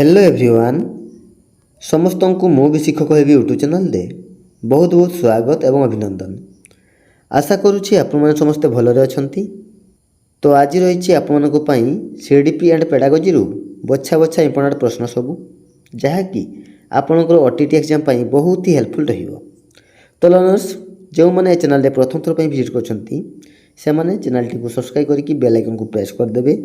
Hello everyone समस्त को मु भी शिक्षक हेबी यूट्यूब चैनल दे बहुत बहुत स्वागत एवं अभिनंदन। आशा करुँची आपण समस्ते भलरे अछंती। तो आज रही आपण सीडीपी एंड पेडागोजी बछा बछा इंपोर्टेंट प्रश्न सबू जहाँकि आपणकर ओटीटी एग्जाम बहुत ही हेल्पफुल रहिबो। तो लर्नर्स जो मैंने चैनल प्रथम थर विजिट करछंती से माने चैनल टी को सब्सक्राइब करके बेल आइकन को प्रेस कर देबे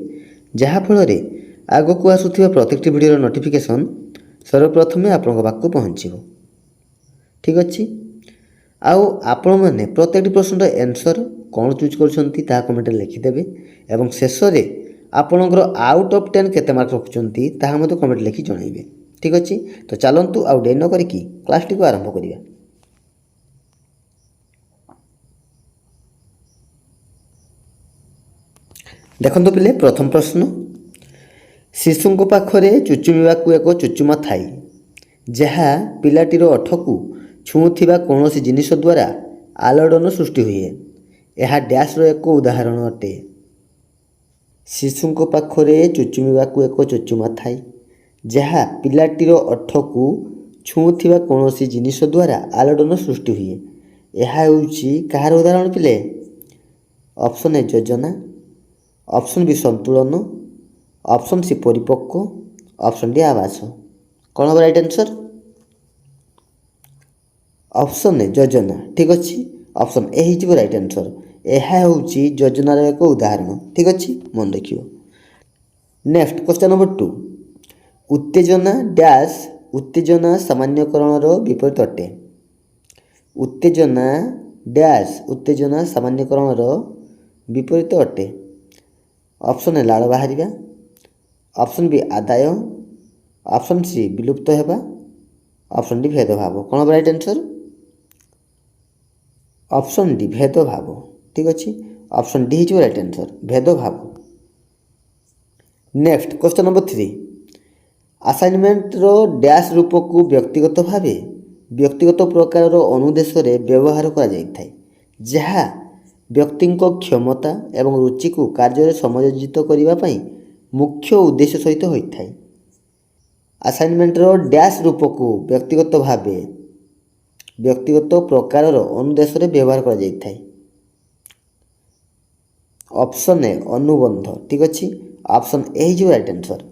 जहाँफल आग को आसुवा प्रत्येक वीडियो नोटिफिकेशन सर्वप्रथमे आपण पाक पहुँचो। ठीक अच्छे आउ आपण मैंने प्रत्येक प्रश्न एनसर कौन चूज कर कमेंट लिखिदेवे और शेष में आपणकर आउट ऑफ 10 केते मार्क रखुंट कमेंट लिखि जनइबे। ठीक अच्छे तो चलतु आउ डे न करिकी क्लास टी को आरंभ करिया। देखंतु पिले प्रथम प्रश्न शिशु पाखरे चुचुमिबा को एक चुचुमा थाई जहाँ पिलाटीर ओठ को छुँवा कौन जिनिस द्वारा आलोड़न सृष्टि हुए। यह डैश एक उदाहरण अटे। शिशु पाखरे चुचुमिबा को एक चुचुमा थाई जहाँ पिलाटीर ओठ को छुँवा कौन जिनिस द्वारा आलोड़न सृष्टि हुए। यह होउछि कहार उदाहरण पिले? ऑप्शन ए योजना, ऑप्शन बी संतुलन, ऑप्शन सी परिपक्व, ऑप्शन डी आवास। कौन हम राइट आंसर? ऑप्शन ए योजना। ठीक अच्छे ऑप्शन ए हो राइट आंसर। यह हूँ योजनार एक उदाहरण। ठीक अच्छे मन रखियो। नेक्स्ट क्वेश्चन नंबर 2 उत्तेजना डैश उत्तेजना सामान्यकरण विपरीत अटे। उत्तेजना डैश उत्तेजना सामान्यकरण विपरीत अटे। ऑप्शन ए लाल बाहर, ऑप्शन बी आदाय, ऑप्शन सी विलुप्त होगा, ऑप्शन डी भेदभाव। कौन हम राइट आंसर? ऑप्शन डी भेदभाव। ठीक अच्छे ऑप्शन डी हो राइट आंसर भेदभाव। Next question number 3 assignment rho dash रूप को व्यक्तिगत भाव व्यक्तिगत प्रकार अनुदेश व्यवहार कर जहाँ व्यक्ति क्षमता एवं रुचि को कार्य समायोजित करने मुख्य उद्देश्य सहित होता है। असाइनमेंट रो डैश रूप को व्यक्तिगत भाव व्यक्तिगत प्रकार अनुदेश व्यवहार कर ऑप्शन ए अनुबंध। ठीक अच्छे ऑप्शन ए हो राइट आंसर।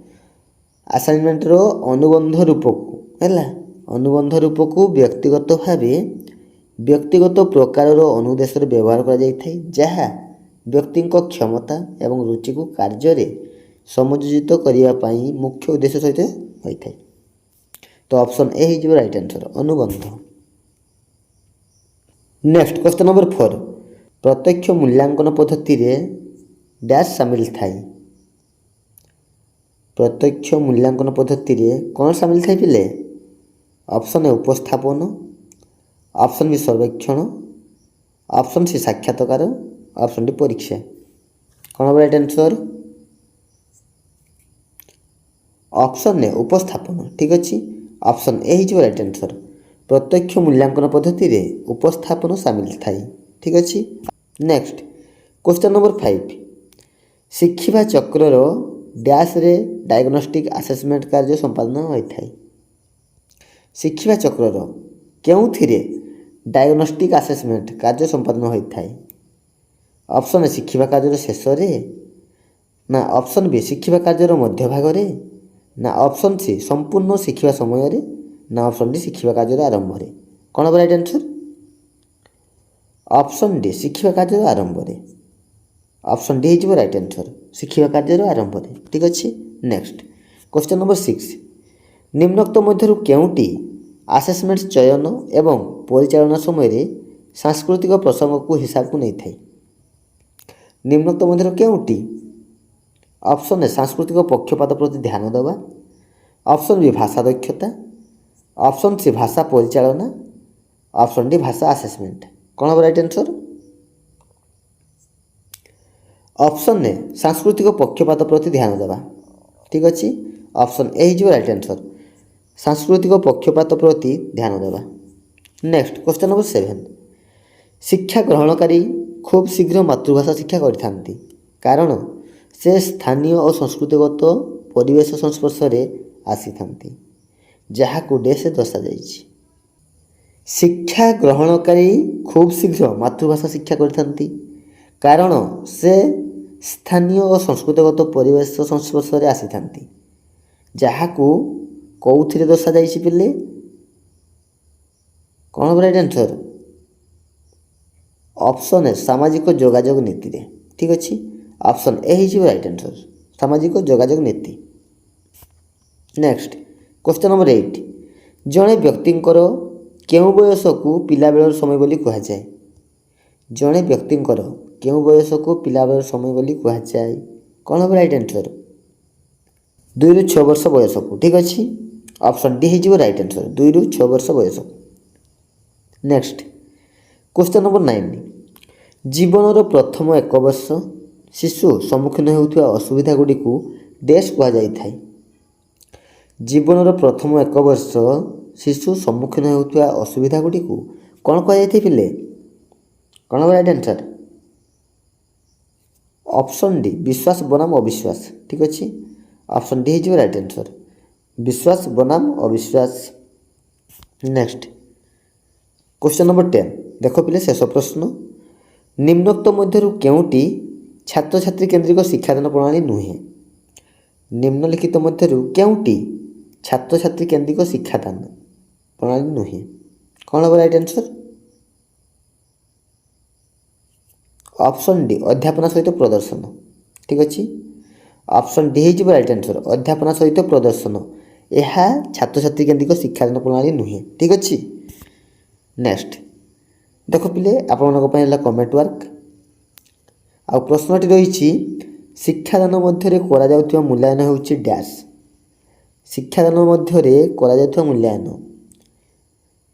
असाइनमेंट रो अनुबंध रूप को अनुबंध रूप को व्यक्तिगत भाव व्यक्तिगत प्रकार अनुदेश व्यवहार कर जहाँ व्यक्ति क्षमता एवं रुचि को कार्य समायोजित करने मुख्य उद्देश्य सहित होता है। तो ऑप्शन ए हो राइट आंसर अनुबंध। नेक्स्ट क्वेश्चन नंबर 4 प्रत्यक्ष मूल्यांकन पद्धति रे डैश सामिल थाई। प्रत्यक्ष मूल्यांकन पद्धति रे कौन सामिल थाई पिले? ऑप्शन ए उपस्थापन, ऑप्शन बी सर्वेक्षण, ऑप्शन सी साक्षात्कार, ऑप्शन डी परीक्षा। कौन हम राइट आंसर? ऑप्शन ए उपस्थापन। ठीक अच्छे ऑप्शन ए हो राइट आंसर। प्रत्यक्ष मूल्यांकन पद्धति रे उपस्थापन सामिल थाई। ठीक अच्छे नेक्स्ट क्वेश्चन नंबर 5 शिखिबा चक्र डैश रे डायग्नोस्टिक आसेसमेंट कार्य संपादन होता है। शिखिबा चक्र केउथिरे डायग्नोस्टिक आसेसमेंट कार्य संपादन होता है? ऑप्शन ए शिखिबा कार्य शेष ना, ऑप्शन बी शिखिबा कार्य मध्य भाग ना, ऑप्शन सी संपूर्ण शिखिबा समय ना, ऑप्शन डी शिखिबा कार्य आरंभ रे। कौन हम राइट आंसर? ऑप्शन डी शिखिबा कार्य आरंभ रे। ऑप्शन डी हो राइट आंसर शिखिबा कार्य आरंभ रे। ठीक अच्छे नेक्स्ट क्वेश्चन नंबर 6 निम्नोक्त मध्य केउटी आसेसमेंट चयन एवं परिचालना समय सांस्कृतिक प्रसंग को हिसाब को नहीं थाई। निम्नोक्त मध्य केउटी? ऑप्शन ए सांस्कृतिक पक्षपात प्रति ध्यान देवा, ऑप्शन बी भाषा दक्षता, ऑप्शन सी भाषा परिचालना, ऑप्शन डी भाषा आसेसमेंट। कौन हम राइट आंसर? ऑप्शन ए सांस्कृतिक पक्षपात प्रति ध्यान देवा। ठीक अच्छे ऑप्शन ए हो राइट आंसर सांस्कृतिक पक्षपात प्रति ध्यान देवा। नेक्स्ट क्वेश्चन नंबर 7 शिक्षा ग्रहणकारी खूब शीघ्र मातृभाषा शिक्षा करथांती कारण से स्थानीय और संस्कृतिगत परिवेश संस्पर्श ଆସିଥାନ୍ତି, ଯାହାକୁ ଡେସ୍ରେ ଦର୍ଶାଯାଇଛି। ଶିକ୍ଷା ଗ୍ରହଣକାରୀ ଖୁବ୍ ଶୀଘ୍ର ମାତୃଭାଷା ଶିକ୍ଷା କରିଥାନ୍ତି, କାରଣ ସେ ସ୍ଥାନୀୟ ଓ ସଂସ୍କୃତିଗତ ପରିବେଶ ସଂସ୍ପର୍ଶରେ ଆସିଥାନ୍ତି, ଯାହାକୁ କେଉଁଥିରେ ଦର୍ଶାଯାଇଛି ପିଲେ? କ'ଣ ହେବ ରାଇଟ୍ ଆନ୍ସର୍? ଅପସନ୍ ଏ ସାମାଜିକ ଯୋଗାଯୋଗ ନୀତିରେ। ଠିକ୍ ଅଛି, ଅପସନ୍ ଏ ହେଇଯିବ ରାଇଟ୍ ଆନ୍ସର୍, ସାମାଜିକ ଯୋଗାଯୋଗ ନୀତି। ନେକ୍ସଟ କ୍ୱେଶ୍ଚନ୍ ନମ୍ବର 8, ଜଣେ ବ୍ୟକ୍ତିଙ୍କର କେଉଁ ବୟସକୁ ପିଲାବେଳର ସମୟ ବୋଲି କୁହାଯାଏ? ଜଣେ ବ୍ୟକ୍ତିଙ୍କର କେଉଁ ବୟସକୁ ପିଲାବେଳର ସମୟ ବୋଲି କୁହାଯାଏ? କ'ଣ ହେବ ରାଇଟ୍ ଆନ୍ସର୍? 2 ରୁ 6 ବର୍ଷ ବୟସକୁ। ଠିକ୍ ଅଛି, ଅପସନ୍ ଡି ହେଇଯିବ ରାଇଟ୍ ଆନ୍ସର୍, 2 ରୁ 6 ବର୍ଷ ବୟସକୁ। ନେକ୍ସଟ କ୍ୱେଶ୍ଚନ୍ ନମ୍ବର 9, ଜୀବନର ପ୍ରଥମ 1 ବର୍ଷ ଶିଶୁ ସମ୍ମୁଖୀନ ହେଉଥିବା ଅସୁବିଧା ଗୁଡ଼ିକୁ ଡେସ୍ କୁହାଯାଇଥାଏ? ଜୀବନର ପ୍ରଥମ 1 ବର୍ଷ ଶିଶୁ ସମ୍ମୁଖୀନ ହେଉଥିବା ଅସୁବିଧା ଗୁଡ଼ିକୁ କ'ଣ କୁହାଯାଇଥାଏ ପିଲେ? କ'ଣ ହେବ ରାଇଟ୍ ଆନ୍ସର୍? ଅପସନ୍ ଡି ବିଶ୍ୱାସ ବନାମ ଅବିଶ୍ୱାସ। ଠିକ୍ ଅଛି, ଅପସନ୍ ଡି ହେଇଯିବ ରାଇଟ୍ ଆନ୍ସର୍, ବିଶ୍ୱାସ ବନାମ ଅବିଶ୍ୱାସ। ନେକ୍ସଟ କ୍ୱେଶ୍ଚନ୍ ନମ୍ବର 10, ଦେଖ ପିଲେ ଶେଷ ପ୍ରଶ୍ନ, ନିମ୍ନୋକ୍ତ ମଧ୍ୟରୁ କେଉଁଟି ଛାତ୍ରଛାତ୍ରୀ କେନ୍ଦ୍ରିକ ଶିକ୍ଷାଦାନ ପ୍ରଣାଳୀ ନୁହେଁ? ନିମ୍ନଲିଖିତ ମଧ୍ୟରୁ କେଉଁଟି ଛାତ୍ରଛାତ୍ରୀ କେନ୍ଦ୍ରିକ ଶିକ୍ଷାଦାନ ପ୍ରଣାଳୀ ନୁହେଁ? କ'ଣ ହେବ ରାଇଟ୍ ଆନ୍ସର୍? ଅପସନ୍ ଡି ଅଧ୍ୟାପନା ସହିତ ପ୍ରଦର୍ଶନ। ଠିକ୍ ଅଛି, ଅପସନ୍ ଡି ହେଇଯିବ ରାଇଟ୍ ଆନ୍ସର୍, ଅଧ୍ୟାପନା ସହିତ ପ୍ରଦର୍ଶନ। ଏହା ଛାତ୍ରଛାତ୍ରୀ କେନ୍ଦ୍ରିକ ଶିକ୍ଷାଦାନ ପ୍ରଣାଳୀ ନୁହେଁ। ଠିକ୍ ଅଛି। ନେକ୍ସଟ ଦେଖ ପିଲେ ଆପଣମାନଙ୍କ ପାଇଁ ହେଲା କମେଣ୍ଟ ୱାର୍କ। ଆଉ ପ୍ରଶ୍ନଟି ରହିଛି, ଶିକ୍ଷାଦାନ ମଧ୍ୟରେ କରାଯାଉଥିବା ମୂଲ୍ୟାୟନ ହେଉଛି ଡ୍ୟାସ୍। ଶିକ୍ଷାଦାନ ମଧ୍ୟରେ କରାଯାଉଥିବା ମୂଲ୍ୟାୟନ।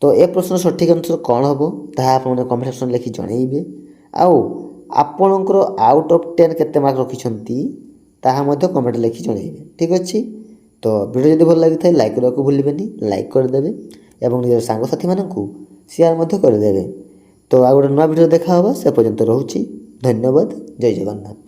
ତ ଏ ପ୍ରଶ୍ନର ସଠିକ୍ ଆନ୍ସର୍ କ'ଣ ହେବ ତାହା ଆପଣମାନେ କମେଣ୍ଟ ସେକ୍ସନ୍ରେ ଲେଖି ଜଣାଇବେ। ଆଉ ଆପଣଙ୍କର ଆଉଟ୍ ଅଫ୍ 10 କେତେ ମାର୍କ ରଖିଛନ୍ତି ତାହା ମଧ୍ୟ କମେଣ୍ଟରେ ଲେଖି ଜଣାଇବେ। ଠିକ୍ ଅଛି, ତ ଭିଡ଼ିଓ ଯଦି ଭଲ ଲାଗିଥାଏ ଲାଇକ୍ କରିବାକୁ ଭୁଲିବେନି, ଲାଇକ୍ କରିଦେବେ ଏବଂ ନିଜର ସାଙ୍ଗସାଥିମାନଙ୍କୁ ସେୟାର ମଧ୍ୟ କରିଦେବେ। ତ ଆଉ ଗୋଟେ ନୂଆ ଭିଡ଼ିଓ ଦେଖା ହେବ, ସେ ପର୍ଯ୍ୟନ୍ତ ରହୁଛି। ଧନ୍ୟବାଦ, ଜୟ ଜଗନ୍ନାଥ।